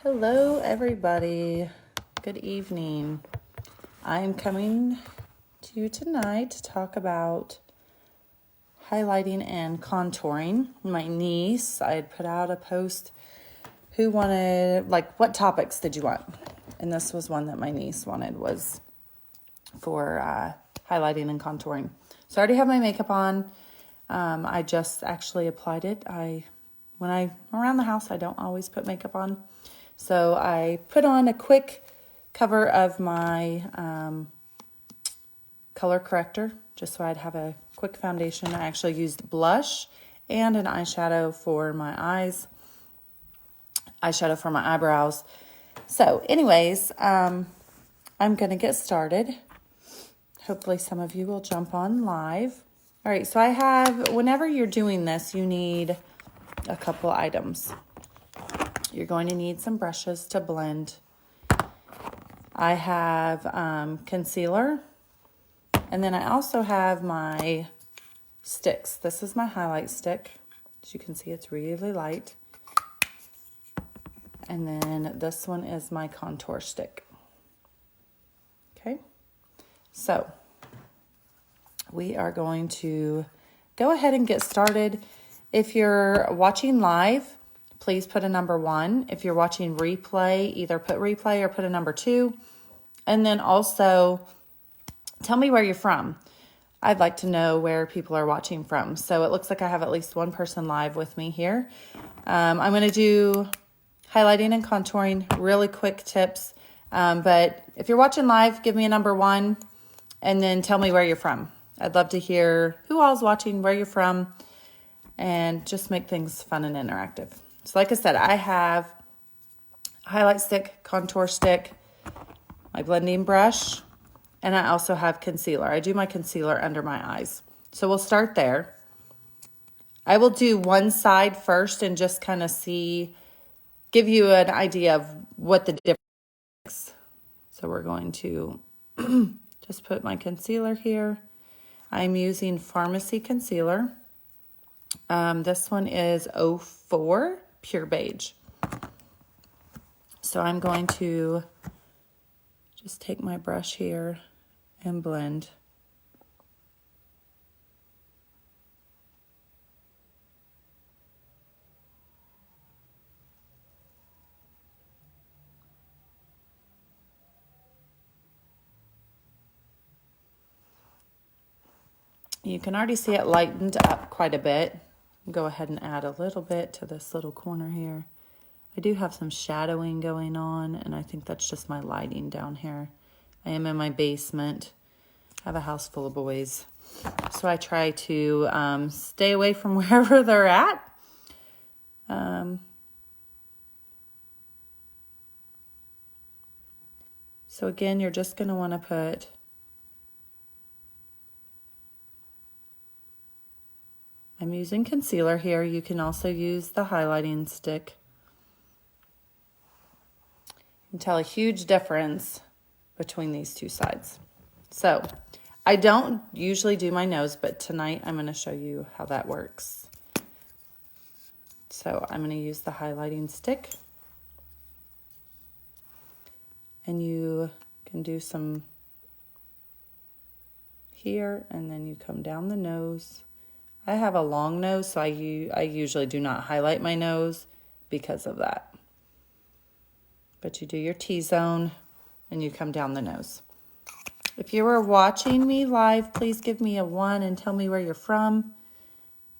Hello, everybody. Good evening. I am coming to you tonight to talk about highlighting and contouring. My niece, I had put out a post who wanted, what topics did you want? And this was one that my niece wanted, was for highlighting and contouring. So I already have my makeup on. I just actually applied it. When I'm around the house, I don't always put makeup on. So I put on a quick cover of my color corrector, just so I'd have a quick foundation. I actually used blush and an eyeshadow for my eyes, eyeshadow for my eyebrows. So anyways, I'm going to get started. Hopefully some of you will jump on live. All right, so I have, whenever you're doing this, you need a couple items. You're going to need some brushes to blend. I have concealer, and then I also have my sticks. This is my highlight stick. As you can see, it's really light. And then this one is my contour stick. Okay, so we are going to go ahead and get started. If you're watching live, please put a number 1. If you're watching replay, either put replay or put a number 2. And then also tell me where you're from. I'd like to know where people are watching from. So it looks like I have at least one person live with me here. I'm going to do highlighting and contouring, really quick tips. But if you're watching live, give me a number 1 and then tell me where you're from. I'd love to hear who all's watching, where you're from, and just make things fun and interactive. So like I said, I have a highlight stick, contour stick, my blending brush, and I also have concealer. I do my concealer under my eyes. So we'll start there. I will do one side first and just kind of give you an idea of what the difference is. So we're going to just put my concealer here. I'm using Pharmacy Concealer. This one is 04 Pure Beige. So I'm going to just take my brush here and blend. You can already see it lightened up quite a bit. Go ahead and add a little bit to this little corner here. I do have some shadowing going on, and I think that's just my lighting down here. I am in my basement. I have a house full of boys. So I try to stay away from wherever they're at. So again, you're just going to want to put I'm using concealer here. You can also use the highlighting stick. You can tell a huge difference between these two sides. So I don't usually do my nose, but tonight I'm going to show you how that works. So I'm going to use the highlighting stick. And you can do some here, and then you come down the nose. I have a long nose, so I usually do not highlight my nose because of that. But you do your T-zone, and you come down the nose. If you were watching me live, please give me a 1 and tell me where you're from.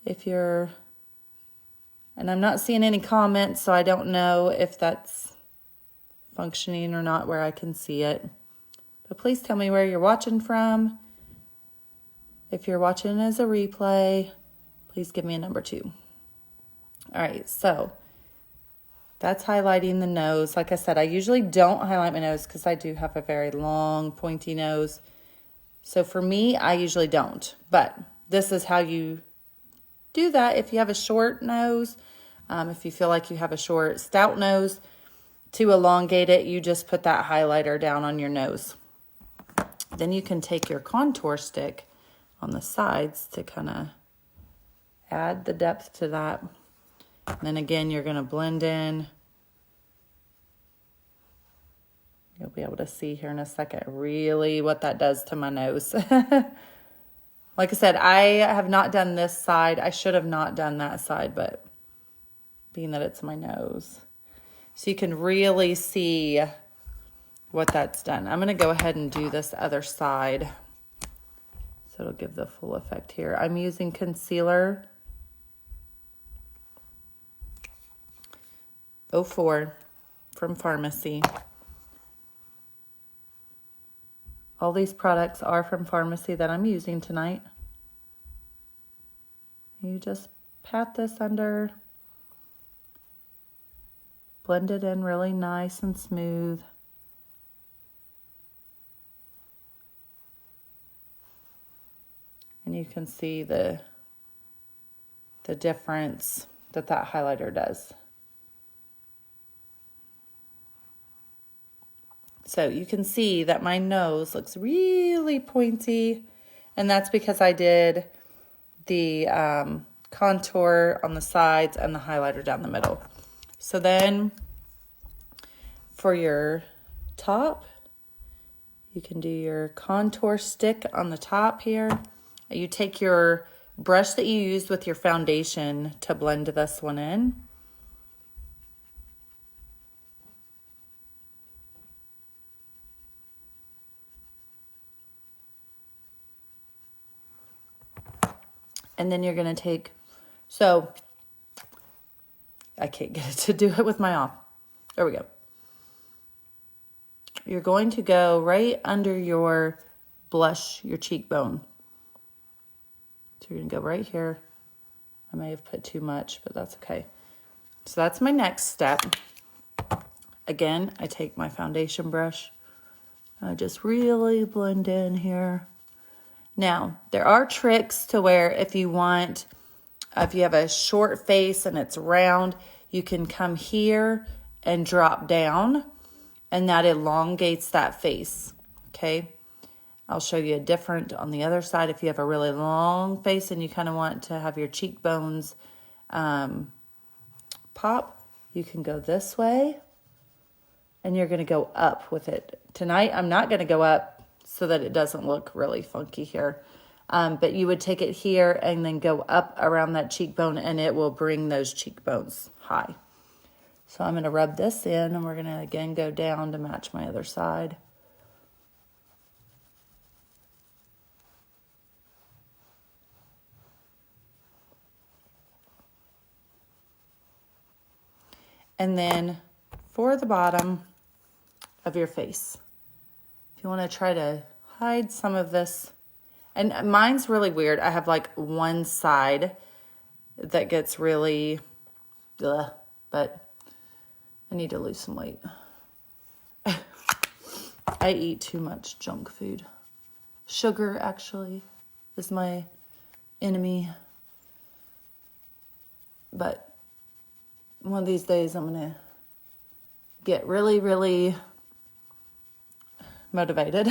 And I'm not seeing any comments, so I don't know if that's functioning or not where I can see it. But please tell me where you're watching from. If you're watching as a replay, please give me a number 2. All right, so that's highlighting the nose. Like I said, I usually don't highlight my nose because I do have a very long, pointy nose. So for me, I usually don't. But this is how you do that if you have a short nose. If you feel like you have a short, stout nose, to elongate it, you just put that highlighter down on your nose. Then you can take your contour stick on the sides to kind of add the depth to that. And then again, you're going to blend in You'll be able to see here in a second really what that does to my nose. Like I said, I have not done this side. I should have not done that side, but being that it's my nose. So you can really see what that's done. I'm going to go ahead and do this other side, so it'll give the full effect here. I'm using concealer 04 from Pharmacy. All these products are from Pharmacy that I'm using tonight. You just pat this under, blend it in really nice and smooth. And you can see the difference that highlighter does. So you can see that my nose looks really pointy, and that's because I did the contour on the sides and the highlighter down the middle. So then for your top, you can do your contour stick on the top here. You take your brush that you used with your foundation to blend this one in. And then you're going to take, so I can't get it to do it with my off. There we go. You're going to go right under your blush, your cheekbone. So you're going to go right here. I may have put too much, but that's okay. So that's my next step. Again, I take my foundation brush. I just really blend in here. Now, there are tricks to where if you want, if you have a short face and it's round, you can come here and drop down, and that elongates that face, okay? I'll show you a different on the other side. If you have a really long face and you kind of want to have your cheekbones pop, you can go this way, and you're going to go up with it. Tonight, I'm not going to go up so that it doesn't look really funky here. But you would take it here and then go up around that cheekbone, and it will bring those cheekbones high. So I'm going to rub this in, and we're going to again go down to match my other side. And then for the bottom of your face, if you want to try to hide some of this, and mine's really weird. I have like one side that gets really, but I need to lose some weight. I eat too much junk food. Sugar actually is my enemy. But one of these days I'm going to get really, really motivated.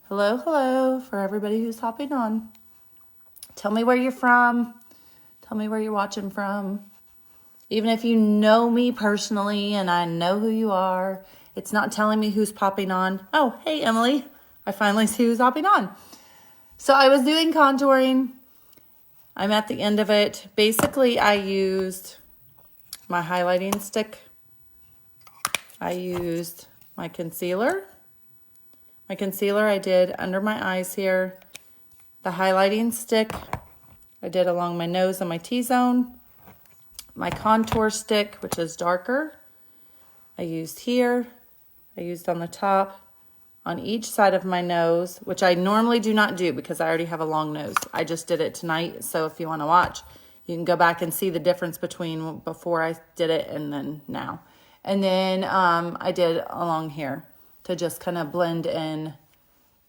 Hello for everybody who's hopping on. Tell me where you're from. Tell me where you're watching from. Even if you know me personally and I know who you are, it's not telling me who's popping on. Oh, hey, Emily. I finally see who's hopping on. So I was doing contouring. I'm at the end of it. Basically, I used my highlighting stick. I used my concealer. My concealer I did under my eyes here. The highlighting stick I did along my nose and my T-zone. My contour stick, which is darker, I used here. I used on the top, on each side of my nose, which I normally do not do because I already have a long nose. I just did it tonight, so if you want to watch, you can go back and see the difference between before I did it and then now. And then I did along here to just kind of blend in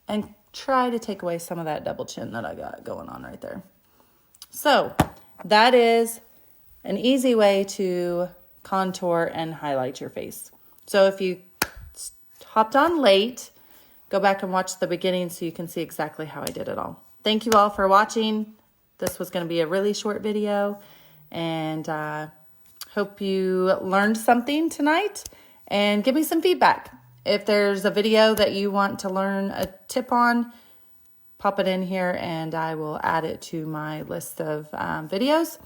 and try to take away some of that double chin that I got going on right there. So that is an easy way to contour and highlight your face. So if you hopped on late, go back and watch the beginning so you can see exactly how I did it all. Thank you all for watching. This was going to be a really short video, and hope you learned something tonight. and give me some feedback. If there's a video that you want to learn a tip on, pop it in here and I will add it to my list of videos.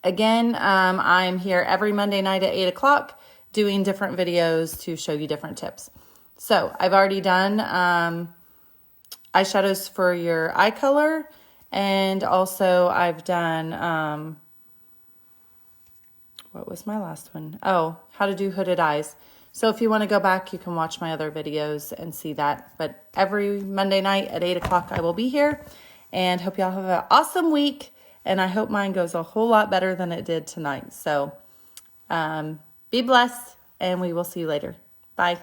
Again, I'm here every Monday night at 8 o'clock doing different videos to show you different tips. So I've already done eyeshadows for your eye color, and also I've done, what was my last one? Oh, how to do hooded eyes. So if you want to go back, you can watch my other videos and see that. But every Monday night at 8 o'clock, I will be here. And hope y'all have an awesome week. And I hope mine goes a whole lot better than it did tonight. So be blessed, and we will see you later. Bye.